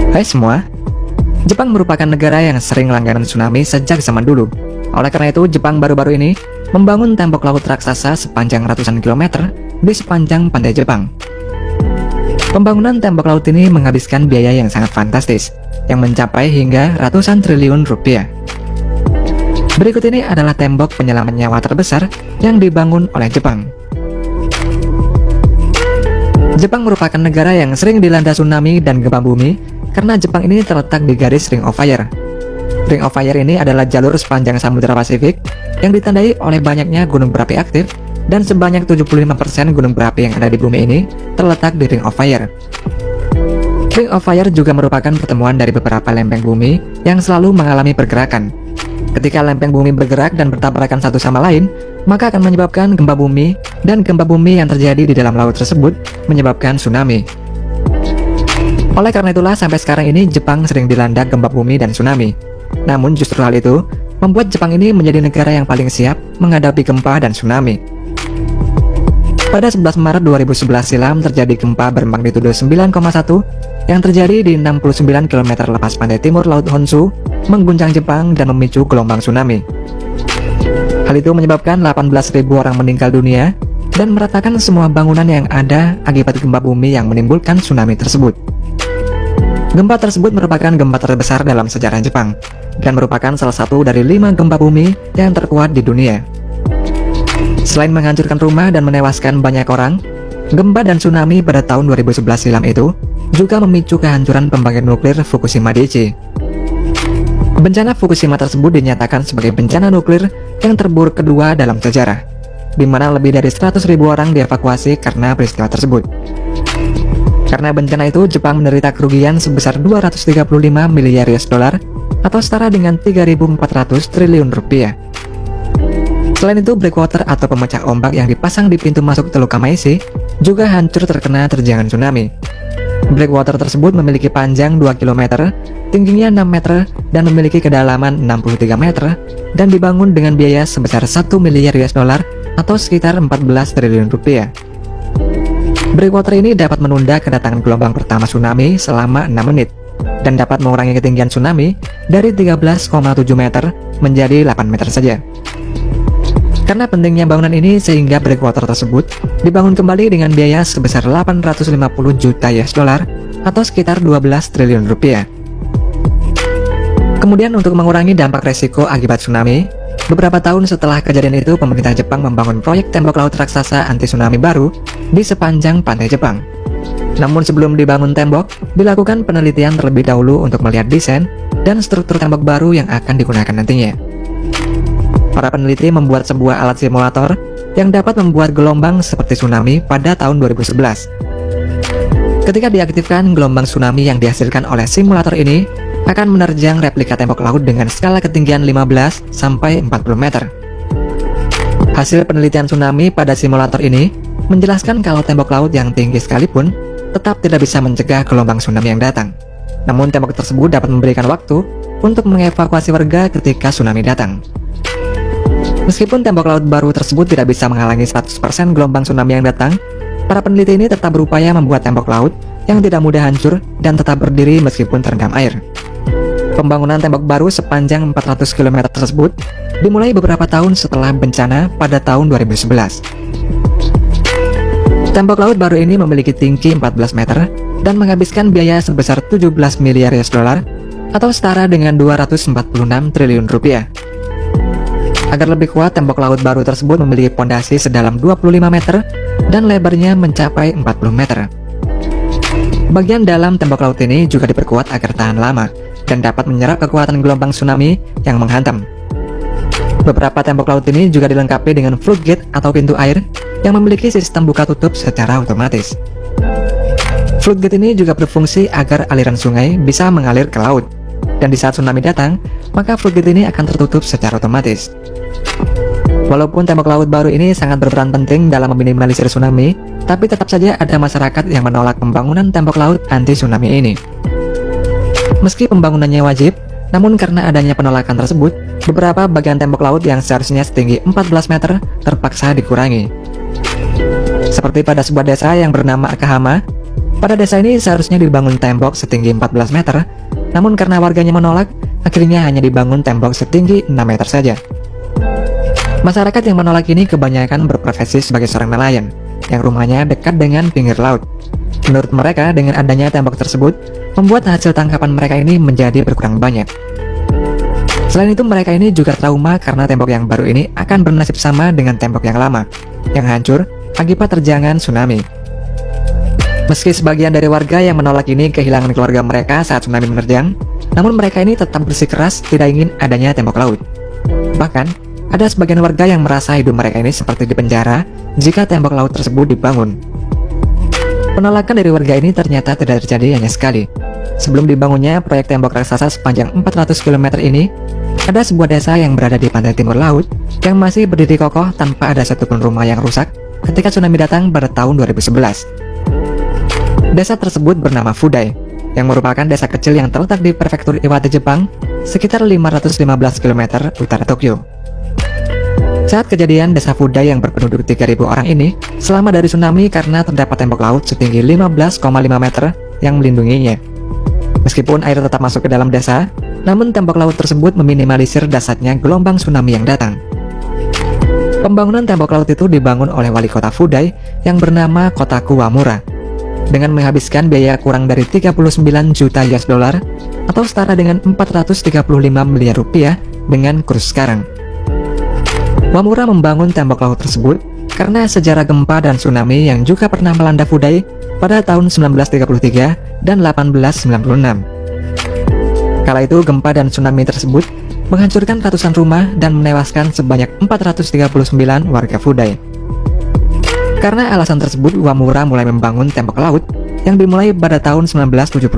Hai semua, Jepang merupakan negara yang sering langganan tsunami sejak zaman dulu. Oleh karena itu, Jepang baru-baru ini membangun tembok laut raksasa sepanjang ratusan kilometer di sepanjang pantai Jepang. Pembangunan tembok laut ini menghabiskan biaya yang sangat fantastis, yang mencapai hingga ratusan triliun rupiah. Berikut ini adalah tembok penyelaman nyawa terbesar yang dibangun oleh Jepang. Jepang merupakan negara yang sering dilanda tsunami dan gempa bumi karena Jepang ini terletak di garis Ring of Fire. Ring of Fire ini adalah jalur sepanjang Samudra Pasifik yang ditandai oleh banyaknya gunung berapi aktif, dan sebanyak 75% gunung berapi yang ada di bumi ini terletak di Ring of Fire. Ring of Fire juga merupakan pertemuan dari beberapa lempeng bumi yang selalu mengalami pergerakan. Ketika lempeng bumi bergerak dan bertabrakan satu sama lain, maka akan menyebabkan gempa bumi, dan gempa bumi yang terjadi di dalam laut tersebut menyebabkan tsunami. Oleh karena itulah sampai sekarang ini Jepang sering dilanda gempa bumi dan tsunami. Namun justru hal itu membuat Jepang ini menjadi negara yang paling siap menghadapi gempa dan tsunami. Pada 11 Maret 2011 silam terjadi gempa bermagnitudo 9,1 yang terjadi di 69 km lepas pantai timur Laut Honshu, mengguncang Jepang dan memicu gelombang tsunami. Hal itu menyebabkan 18.000 orang meninggal dunia dan meratakan semua bangunan yang ada akibat gempa bumi yang menimbulkan tsunami tersebut. Gempa tersebut merupakan gempa terbesar dalam sejarah Jepang dan merupakan salah satu dari 5 gempa bumi yang terkuat di dunia. Selain menghancurkan rumah dan menewaskan banyak orang, gempa dan tsunami pada tahun 2011 silam itu juga memicu kehancuran pembangkit nuklir Fukushima Daiichi. Bencana Fukushima tersebut dinyatakan sebagai bencana nuklir yang terburuk kedua dalam sejarah, di mana lebih dari 100.000 orang dievakuasi karena peristiwa tersebut. Karena bencana itu, Jepang menderita kerugian sebesar 235 miliar US dollar atau setara dengan 3.400 triliun rupiah. Selain itu, breakwater atau pemecah ombak yang dipasang di pintu masuk Teluk Kamaishi juga hancur terkena terjangan tsunami. Breakwater tersebut memiliki panjang 2 km, tingginya 6 meter, dan memiliki kedalaman 63 meter, dan dibangun dengan biaya sebesar 1 miliar US dollar atau sekitar 14 triliun rupiah. Breakwater ini dapat menunda kedatangan gelombang pertama tsunami selama 6 menit, dan dapat mengurangi ketinggian tsunami dari 13,7 meter menjadi 8 meter saja. Karena pentingnya bangunan ini, sehingga breakwater tersebut dibangun kembali dengan biaya sebesar 850 juta US dollar atau sekitar 12 triliun rupiah. Kemudian untuk mengurangi dampak resiko akibat tsunami, beberapa tahun setelah kejadian itu pemerintah Jepang membangun proyek tembok laut raksasa anti tsunami baru di sepanjang pantai Jepang. Namun sebelum dibangun tembok, dilakukan penelitian terlebih dahulu untuk melihat desain dan struktur tembok baru yang akan digunakan nantinya. Para peneliti membuat sebuah alat simulator yang dapat membuat gelombang seperti tsunami pada tahun 2011. Ketika diaktifkan, gelombang tsunami yang dihasilkan oleh simulator ini akan menerjang replika tembok laut dengan skala ketinggian 15 sampai 40 meter. Hasil penelitian tsunami pada simulator ini menjelaskan kalau tembok laut yang tinggi sekalipun tetap tidak bisa mencegah gelombang tsunami yang datang. Namun tembok tersebut dapat memberikan waktu untuk mengevakuasi warga ketika tsunami datang. Meskipun tembok laut baru tersebut tidak bisa menghalangi 100% gelombang tsunami yang datang, para peneliti ini tetap berupaya membuat tembok laut yang tidak mudah hancur dan tetap berdiri meskipun terendam air. Pembangunan tembok baru sepanjang 400 km tersebut dimulai beberapa tahun setelah bencana pada tahun 2011. Tembok laut baru ini memiliki tinggi 14 meter dan menghabiskan biaya sebesar 17 miliar US dollar atau setara dengan 246 triliun rupiah. Agar lebih kuat, tembok laut baru tersebut memiliki pondasi sedalam 25 meter dan lebarnya mencapai 40 meter. Bagian dalam tembok laut ini juga diperkuat agar tahan lama dan dapat menyerap kekuatan gelombang tsunami yang menghantam. Beberapa tembok laut ini juga dilengkapi dengan floodgate atau pintu air yang memiliki sistem buka tutup secara otomatis. Floodgate ini juga berfungsi agar aliran sungai bisa mengalir ke laut, dan di saat tsunami datang, maka floodgate ini akan tertutup secara otomatis. Walaupun tembok laut baru ini sangat berperan penting dalam meminimalisir tsunami, tapi tetap saja ada masyarakat yang menolak pembangunan tembok laut anti tsunami ini. Meski pembangunannya wajib, namun karena adanya penolakan tersebut, beberapa bagian tembok laut yang seharusnya setinggi 14 meter terpaksa dikurangi. Seperti pada sebuah desa yang bernama Akahama, Pada desa ini seharusnya dibangun tembok setinggi 14 meter, namun karena warganya menolak, akhirnya hanya dibangun tembok setinggi 6 meter saja. Masyarakat yang menolak ini kebanyakan berprofesi sebagai seorang nelayan, yang rumahnya dekat dengan pinggir laut. Menurut mereka, dengan adanya tembok tersebut, membuat hasil tangkapan mereka ini menjadi berkurang banyak. Selain itu, mereka ini juga trauma karena tembok yang baru ini akan bernasib sama dengan tembok yang lama, yang hancur akibat terjangan tsunami. Meski sebagian dari warga yang menolak ini kehilangan keluarga mereka saat tsunami menerjang, namun mereka ini tetap bersikeras tidak ingin adanya tembok laut. Bahkan, ada sebagian warga yang merasa hidup mereka ini seperti di penjara jika tembok laut tersebut dibangun. Penolakan dari warga ini ternyata tidak terjadi hanya sekali. Sebelum dibangunnya proyek tembok raksasa sepanjang 400 km ini, ada sebuah desa yang berada di pantai timur laut yang masih berdiri kokoh tanpa ada satupun rumah yang rusak ketika tsunami datang pada tahun 2011. Desa tersebut bernama Fudai, yang merupakan desa kecil yang terletak di prefektur Iwate, Jepang, sekitar 515 km utara Tokyo. Saat kejadian, desa Fudai yang berpenduduk 3.000 orang ini selamat dari tsunami karena terdapat tembok laut setinggi 15,5 meter yang melindunginya. Meskipun air tetap masuk ke dalam desa, namun tembok laut tersebut meminimalisir dahsyatnya gelombang tsunami yang datang. Pembangunan tembok laut itu dibangun oleh wali kota Fudai yang bernama Kotaku Wamura, dengan menghabiskan biaya kurang dari 39 juta US dollar atau setara dengan 435 miliar rupiah dengan kurs sekarang. Wamura membangun tembok laut tersebut karena sejarah gempa dan tsunami yang juga pernah melanda Fudai pada tahun 1933 dan 1896. Kala itu gempa dan tsunami tersebut menghancurkan ratusan rumah dan menewaskan sebanyak 439 warga Fudai. Karena alasan tersebut, Wamura mulai membangun tembok laut yang dimulai pada tahun 1972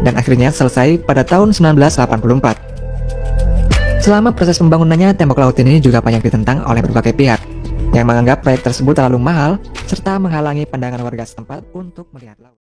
dan akhirnya selesai pada tahun 1984. Selama proses pembangunannya, tembok laut ini juga banyak ditentang oleh berbagai pihak yang menganggap proyek tersebut terlalu mahal serta menghalangi pandangan warga setempat untuk melihat laut.